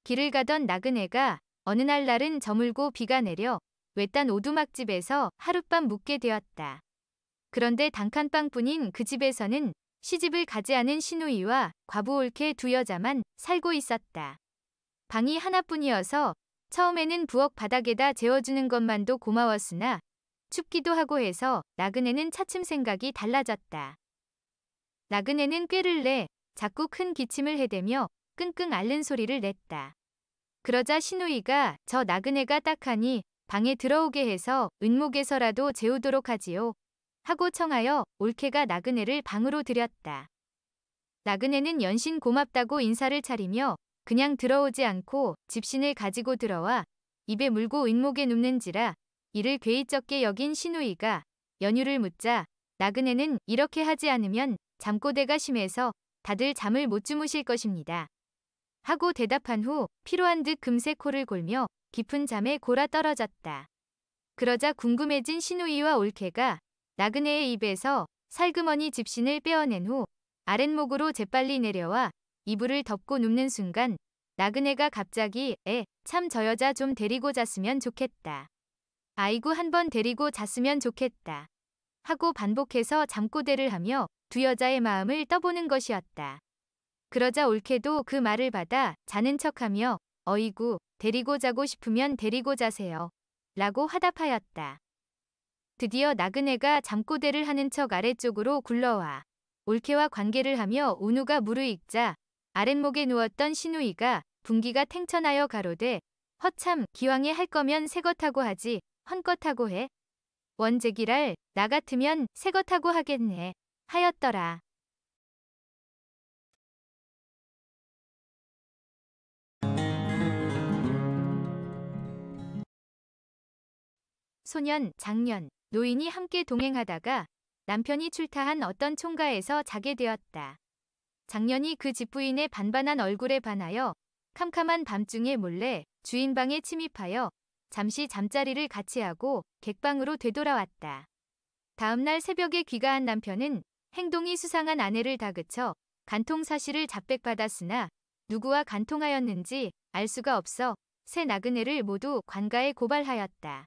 길을 가던 나그네가 어느 날은 저물고 비가 내려 외딴 오두막집에서 하룻밤 묵게 되었다. 그런데 단칸방뿐인 그 집에서는 시집을 가지 않은 시누이와 과부 올케 두 여자만 살고 있었다. 방이 하나뿐이어서 처음에는 부엌 바닥에다 재워주는 것만도 고마웠으나 춥기도 하고 해서 나그네는 차츰 생각이 달라졌다. 나그네는 꾀를 내 자꾸 큰 기침을 해대며 끙끙 앓는 소리를 냈다. 그러자 시누이가 저 나그네가 딱하니 방에 들어오게 해서 은목에서라도 재우도록 하지요. 하고 청하여 올케가 나그네를 방으로 들였다. 나그네는 연신 고맙다고 인사를 차리며 그냥 들어오지 않고 집신을 가지고 들어와 입에 물고 은목에 눕는지라 이를 괴이쩍게 여긴 시누이가 연유를 묻자 나그네는 이렇게 하지 않으면 잠꼬대가 심해서 다들 잠을 못 주무실 것입니다. 하고 대답한 후 피로한 듯 금세 코를 골며 깊은 잠에 골아 떨어졌다. 그러자 궁금해진 시누이와 올케가 나그네의 입에서 살그머니 집신을 빼어낸 후 아랫목으로 재빨리 내려와 이불을 덮고 눕는 순간 나그네가 갑자기 참 저 여자 좀 데리고 잤으면 좋겠다. 아이고 한번 데리고 잤으면 좋겠다. 하고 반복해서 잠꼬대를 하며 두 여자의 마음을 떠보는 것이었다. 그러자 올케도 그 말을 받아 자는 척하며 어이구 데리고 자고 싶으면 데리고 자세요. 라고 화답하였다. 드디어 나그네가 잠꼬대를 하는 척 아래쪽으로 굴러와 올케와 관계를 하며 운우가 무르익자 아랫목에 누웠던 시누이가 분기가 탱천하여 가로되 허참 기왕에 할 거면 새것하고 하지 헌것하고 해. 원제기랄 나 같으면 새것하고 하겠네 하였더라. 소년, 장년, 노인이 함께 동행하다가 남편이 출타한 어떤 총가에서 자게 되었다. 장년이 그 집부인의 반반한 얼굴에 반하여 캄캄한 밤중에 몰래 주인 방에 침입하여 잠시 잠자리를 같이 하고 객방으로 되돌아왔다. 다음날 새벽에 귀가한 남편은 행동이 수상한 아내를 다그쳐 간통 사실을 자백받았으나 누구와 간통하였는지 알 수가 없어 새 나그네를 모두 관가에 고발하였다.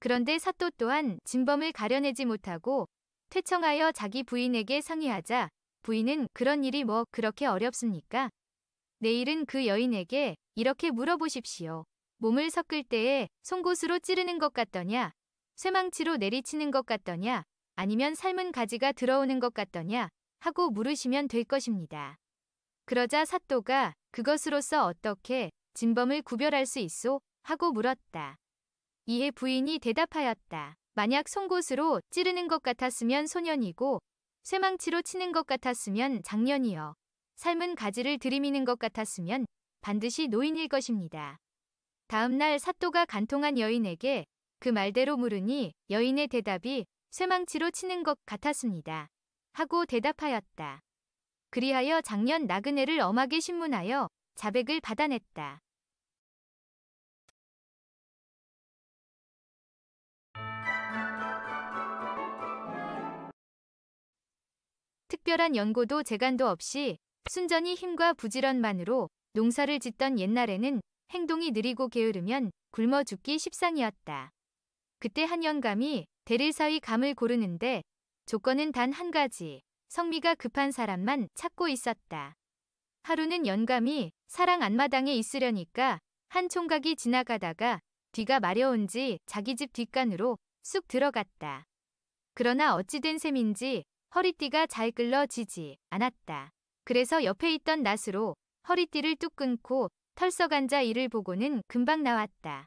그런데 사또 또한 진범을 가려내지 못하고 퇴청하여 자기 부인에게 상의하자 부인은 그런 일이 뭐 그렇게 어렵습니까? 내일은 그 여인에게 이렇게 물어보십시오. 몸을 섞을 때에 송곳으로 찌르는 것 같더냐? 쇠망치로 내리치는 것 같더냐? 아니면 삶은 가지가 들어오는 것 같더냐? 하고 물으시면 될 것입니다. 그러자 사또가 그것으로서 어떻게 진범을 구별할 수 있소? 하고 물었다. 이에 부인이 대답하였다. 만약 송곳으로 찌르는 것 같았으면 소년이고 쇠망치로 치는 것 같았으면 장년이여. 삶은 가지를 들이미는 것 같았으면 반드시 노인일 것입니다. 다음날 사또가 간통한 여인에게 그 말대로 물으니 여인의 대답이 쇠망치로 치는 것 같았습니다. 하고 대답하였다. 그리하여 장년 나그네를 엄하게 신문하여 자백을 받아냈다. 특별한 연고도 재간도 없이 순전히 힘과 부지런만으로 농사를 짓던 옛날에는 행동이 느리고 게으르면 굶어 죽기 십상이었다. 그때 한 영감이 대릴사위 감을 고르는데 조건은 단 한 가지, 성미가 급한 사람만 찾고 있었다. 하루는 영감이 사랑 안마당에 있으려니까 한 총각이 지나가다가 뒤가 마려운지 자기 집 뒷간으로 쑥 들어갔다. 그러나 어찌된 셈인지 허리띠가 잘 끌러지지 않았다. 그래서 옆에 있던 낫으로 허리띠를 뚝 끊고 털썩 앉아 이를 보고는 금방 나왔다.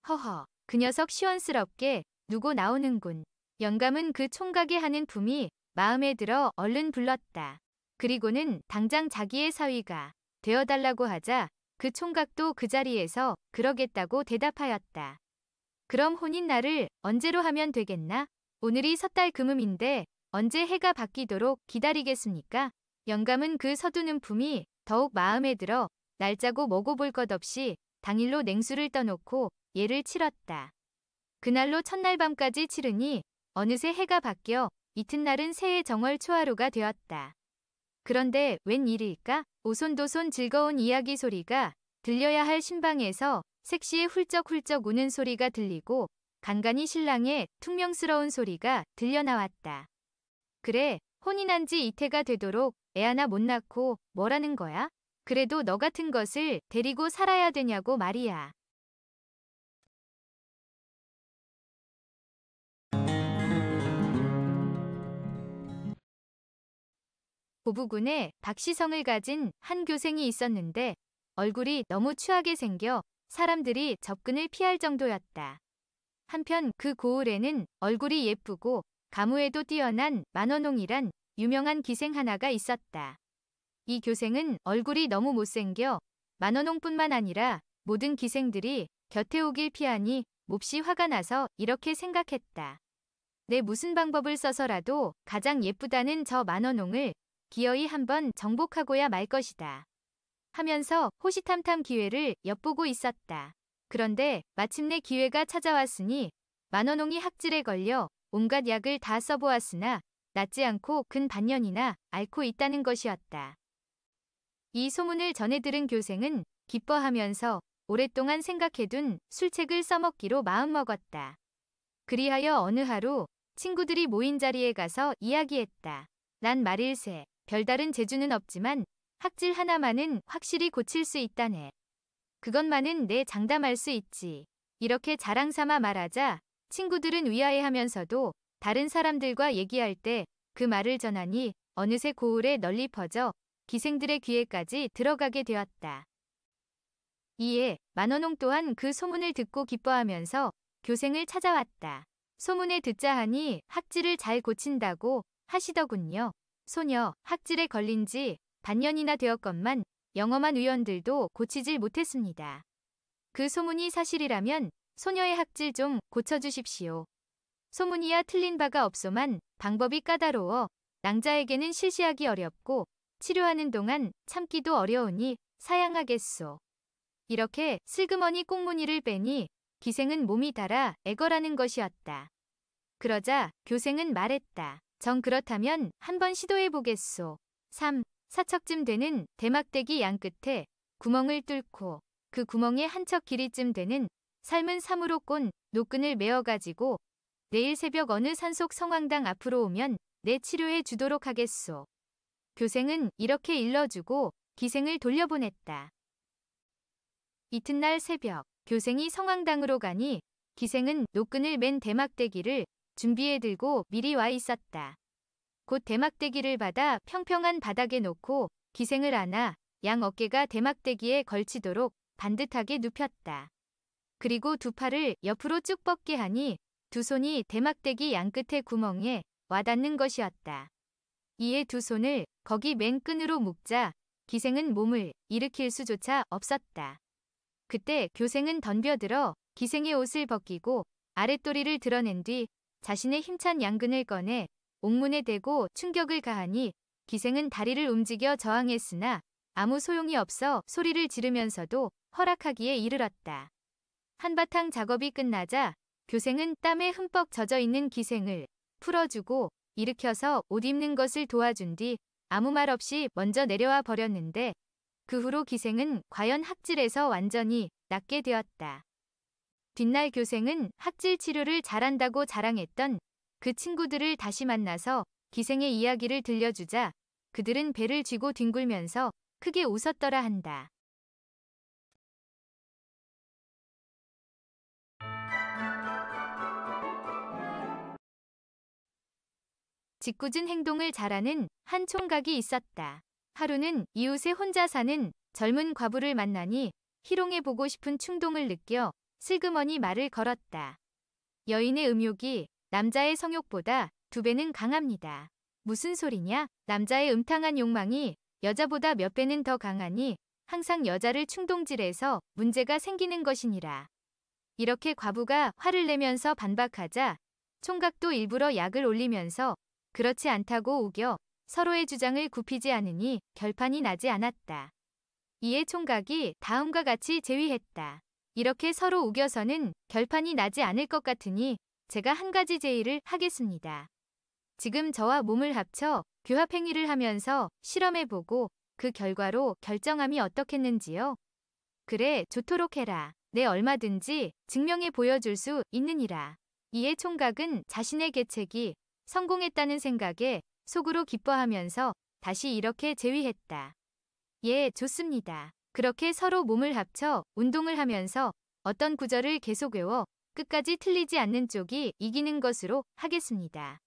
허허, 그 녀석 시원스럽게 누고 나오는군. 영감은 그 총각이 하는 품이 마음에 들어 얼른 불렀다. 그리고는 당장 자기의 사위가 되어달라고 하자 그 총각도 그 자리에서 그러겠다고 대답하였다. 그럼 혼인날을 언제로 하면 되겠나? 오늘이 섣달 금음인데 언제 해가 바뀌도록 기다리겠습니까? 영감은 그 서두는 품이 더욱 마음에 들어 날짜고 뭐고 볼 것 없이 당일로 냉수를 떠놓고 예를 치렀다. 그날로 첫날 밤까지 치르니 어느새 해가 바뀌어 이튿날은 새해 정월 초하루가 되었다. 그런데 웬일일까? 오손도손 즐거운 이야기 소리가 들려야 할 신방에서 색시의 훌쩍훌쩍 우는 소리가 들리고 간간히 신랑의 퉁명스러운 소리가 들려나왔다. 그래, 혼이 난 지 이태가 되도록 애 하나 못 낳고 뭐라는 거야? 그래도 너 같은 것을 데리고 살아야 되냐고 말이야. 보부군에 박시성을 가진 한 교생이 있었는데 얼굴이 너무 추하게 생겨 사람들이 접근을 피할 정도였다. 한편 그 고을에는 얼굴이 예쁘고 가무에도 뛰어난 만원홍이란 유명한 기생 하나가 있었다. 이 교생은 얼굴이 너무 못생겨 만원홍뿐만 아니라 모든 기생들이 곁에 오길 피하니 몹시 화가 나서 이렇게 생각했다. 내 무슨 방법을 써서라도 가장 예쁘다는 저 만원홍을 기어이 한번 정복하고야 말 것이다. 하면서 호시탐탐 기회를 엿보고 있었다. 그런데 마침내 기회가 찾아왔으니 만원홍이 학질에 걸려 온갖 약을 다 써보았으나 낫지 않고 근 반년이나 앓고 있다는 것이었다. 이 소문을 전해 들은 교생은 기뻐하면서 오랫동안 생각해둔 술책을 써먹기로 마음먹었다. 그리하여 어느 하루 친구들이 모인 자리에 가서 이야기했다. 난 말일세 별다른 재주는 없지만 학질 하나만은 확실히 고칠 수 있다네. 그것만은 내 장담할 수 있지. 이렇게 자랑삼아 말하자 친구들은 위아해하면서도 다른 사람들과 얘기할 때 그 말을 전하니 어느새 고을에 널리 퍼져 기생들의 귀에까지 들어가게 되었다. 이에 만원홍 또한 그 소문을 듣고 기뻐하면서 교생을 찾아왔다. 소문에 듣자 하니 학질을 잘 고친다고 하시더군요. 소녀 학질에 걸린 지 반년이나 되었건만 영험한 의원들도 고치질 못했습니다. 그 소문이 사실이라면 소녀의 학질 좀 고쳐주십시오. 소문이야 틀린 바가 없소만 방법이 까다로워 낭자에게는 실시하기 어렵고 치료하는 동안 참기도 어려우니 사양하겠소. 이렇게 슬그머니 꽁무니를 빼니 기생은 몸이 달아 애걸하는 것이었다. 그러자 교생은 말했다. 정 그렇다면 한번 시도해보겠소. 3. 사척쯤 되는 대막대기 양끝에 구멍을 뚫고 그 구멍에 한 척 길이쯤 되는 삶은 삼으로 꼰 노끈을 메어가지고 내일 새벽 어느 산속 성황당 앞으로 오면 내 치료해 주도록 하겠소. 교생은 이렇게 일러주고 기생을 돌려보냈다. 이튿날 새벽 교생이 성황당으로 가니 기생은 노끈을 맨 대막대기를 준비해 들고 미리 와 있었다. 곧 대막대기를 받아 평평한 바닥에 놓고 기생을 안아 양 어깨가 대막대기에 걸치도록 반듯하게 눕혔다. 그리고 두 팔을 옆으로 쭉 뻗게 하니 두 손이 대막대기 양끝의 구멍에 와닿는 것이었다. 이에 두 손을 거기 맨 끈으로 묶자 기생은 몸을 일으킬 수조차 없었다. 그때 교생은 덤벼들어 기생의 옷을 벗기고 아랫도리를 드러낸 뒤 자신의 힘찬 양근을 꺼내 옥문에 대고 충격을 가하니 기생은 다리를 움직여 저항했으나 아무 소용이 없어 소리를 지르면서도 허락하기에 이르렀다. 한바탕 작업이 끝나자 교생은 땀에 흠뻑 젖어 있는 기생을 풀어주고 일으켜서 옷 입는 것을 도와준 뒤 아무 말 없이 먼저 내려와 버렸는데 그 후로 기생은 과연 학질에서 완전히 낫게 되었다. 뒷날 교생은 학질 치료를 잘한다고 자랑했던 그 친구들을 다시 만나서 기생의 이야기를 들려주자 그들은 배를 쥐고 뒹굴면서 크게 웃었더라 한다. 짓궂은 행동을 잘하는 한 총각이 있었다. 하루는 이웃에 혼자 사는 젊은 과부를 만나니 희롱해보고 싶은 충동을 느껴 슬그머니 말을 걸었다. 여인의 음욕이 남자의 성욕보다 2배는 강합니다. 무슨 소리냐? 남자의 음탕한 욕망이 여자보다 몇 배는 더 강하니 항상 여자를 충동질해서 문제가 생기는 것이니라. 이렇게 과부가 화를 내면서 반박하자 총각도 일부러 약을 올리면서 그렇지 않다고 우겨 서로의 주장을 굽히지 않으니 결판이 나지 않았다. 이에 총각이 다음과 같이 제의했다. 이렇게 서로 우겨서는 결판이 나지 않을 것 같으니 제가 한 가지 제의를 하겠습니다. 지금 저와 몸을 합쳐 교합행위를 하면서 실험해보고 그 결과로 결정함이 어떻겠는지요? 그래, 좋도록 해라. 내 얼마든지 증명해 보여줄 수 있느니라. 이에 총각은 자신의 계책이 성공했다는 생각에 속으로 기뻐하면서 다시 이렇게 제위했다. 예, 좋습니다. 그렇게 서로 몸을 합쳐 운동을 하면서 어떤 구절을 계속 외워 끝까지 틀리지 않는 쪽이 이기는 것으로 하겠습니다.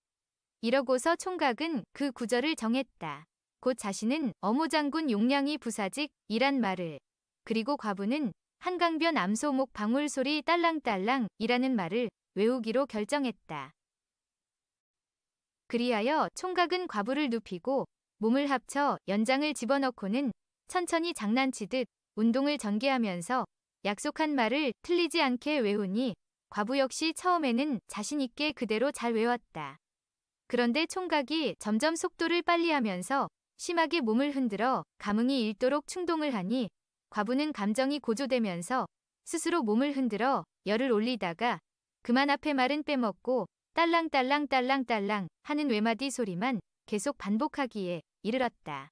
이러고서 총각은 그 구절을 정했다. 곧 자신은 어모장군 용량이 부사직이란 말을, 그리고 과부는 한강변 암소목 방울소리 딸랑딸랑이라는 말을 외우기로 결정했다. 그리하여 총각은 과부를 눕히고 몸을 합쳐 연장을 집어넣고는 천천히 장난치듯 운동을 전개하면서 약속한 말을 틀리지 않게 외우니 과부 역시 처음에는 자신 있게 그대로 잘 외웠다. 그런데 총각이 점점 속도를 빨리 하면서 심하게 몸을 흔들어 감흥이 일도록 충동을 하니 과부는 감정이 고조되면서 스스로 몸을 흔들어 열을 올리다가 그만 앞에 말은 빼먹고 딸랑딸랑 딸랑딸랑 하는 외마디 소리만 계속 반복하기에 이르렀다.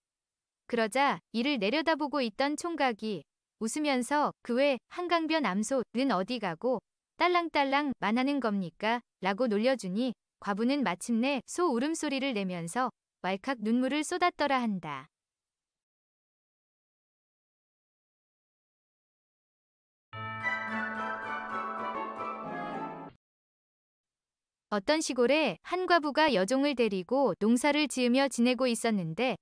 그러자 이를 내려다보고 있던 총각이 웃으면서 그 외 한강변 암소는 어디 가고 딸랑딸랑만 하는 겁니까? 라고 놀려주니 과부는 마침내 소 울음소리를 내면서 왈칵 눈물을 쏟았더라 한다. 어떤 시골에 한 과부가 여종을 데리고 농사를 지으며 지내고 있었는데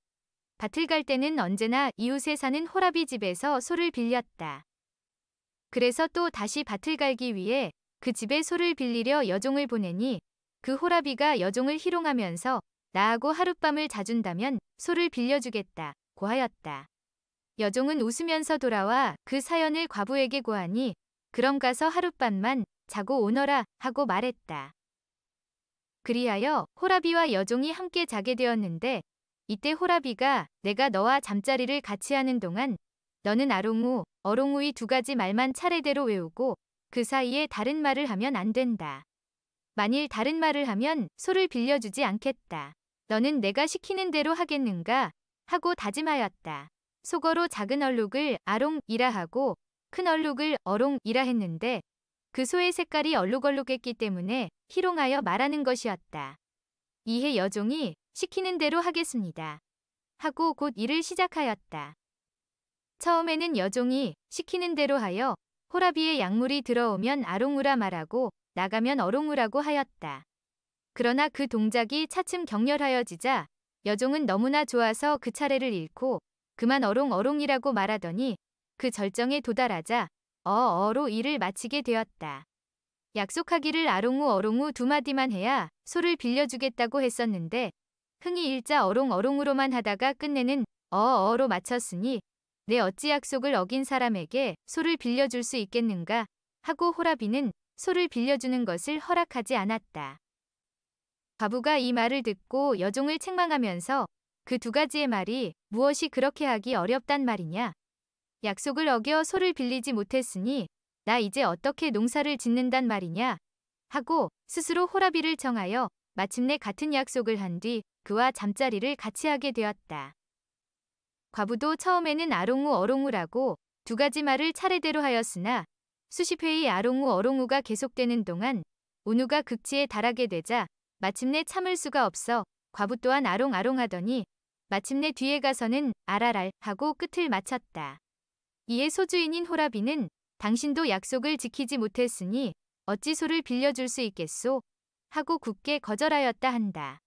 밭을 갈 때는 언제나 이웃에 사는 호라비 집에서 소를 빌렸다. 그래서 또 다시 밭을 갈기 위해 그 집에 소를 빌리려 여종을 보내니 그 호라비가 여종을 희롱하면서 나하고 하룻밤을 자준다면 소를 빌려주겠다 고 하였다. 여종은 웃으면서 돌아와 그 사연을 과부에게 고하니 그럼 가서 하룻밤만 자고 오너라 하고 말했다. 그리하여 호라비와 여종이 함께 자게 되었는데 이때 호라비가 내가 너와 잠자리를 같이 하는 동안 너는 아롱우, 어롱우 이 두 가지 말만 차례대로 외우고 그 사이에 다른 말을 하면 안 된다. 만일 다른 말을 하면 소를 빌려주지 않겠다. 너는 내가 시키는 대로 하겠는가? 하고 다짐하였다. 속어로 작은 얼룩을 아롱이라 하고 큰 얼룩을 어롱이라 했는데 그 소의 색깔이 얼룩얼룩했기 때문에 희롱하여 말하는 것이었다. 이에 여종이 시키는 대로 하겠습니다. 하고 곧 일을 시작하였다. 처음에는 여종이 시키는 대로 하여 호라비의 약물이 들어오면 아롱우라 말하고 나가면 어롱우라고 하였다. 그러나 그 동작이 차츰 격렬하여지자 여종은 너무나 좋아서 그 차례를 잃고 그만 어롱어롱이라고 말하더니 그 절정에 도달하자 어어로 일을 마치게 되었다. 약속하기를 아롱우 어롱우 두 마디만 해야 소를 빌려주겠다고 했었는데 흥이 일자 어롱어롱으로만 하다가 끝내는 어어로 마쳤으니 내 어찌 약속을 어긴 사람에게 소를 빌려줄 수 있겠는가 하고 호라비는 소를 빌려주는 것을 허락하지 않았다. 과부가 이 말을 듣고 여종을 책망하면서 그 두 가지의 말이 무엇이 그렇게 하기 어렵단 말이냐. 약속을 어겨 소를 빌리지 못했으니 나 이제 어떻게 농사를 짓는단 말이냐 하고 스스로 호라비를 청하여 마침내 같은 약속을 한 뒤 그와 잠자리를 같이 하게 되었다. 과부도 처음에는 아롱우 어롱우라고 두 가지 말을 차례대로 하였으나 수십 회의 아롱우 어롱우가 계속되는 동안 운우가 극치에 달하게 되자 마침내 참을 수가 없어 과부 또한 아롱아롱 하더니 마침내 뒤에 가서는 알알알 하고 끝을 마쳤다. 이에 소주인인 호라비는 당신도 약속을 지키지 못했으니 어찌 소를 빌려줄 수 있겠소? 하고 굳게 거절하였다 한다.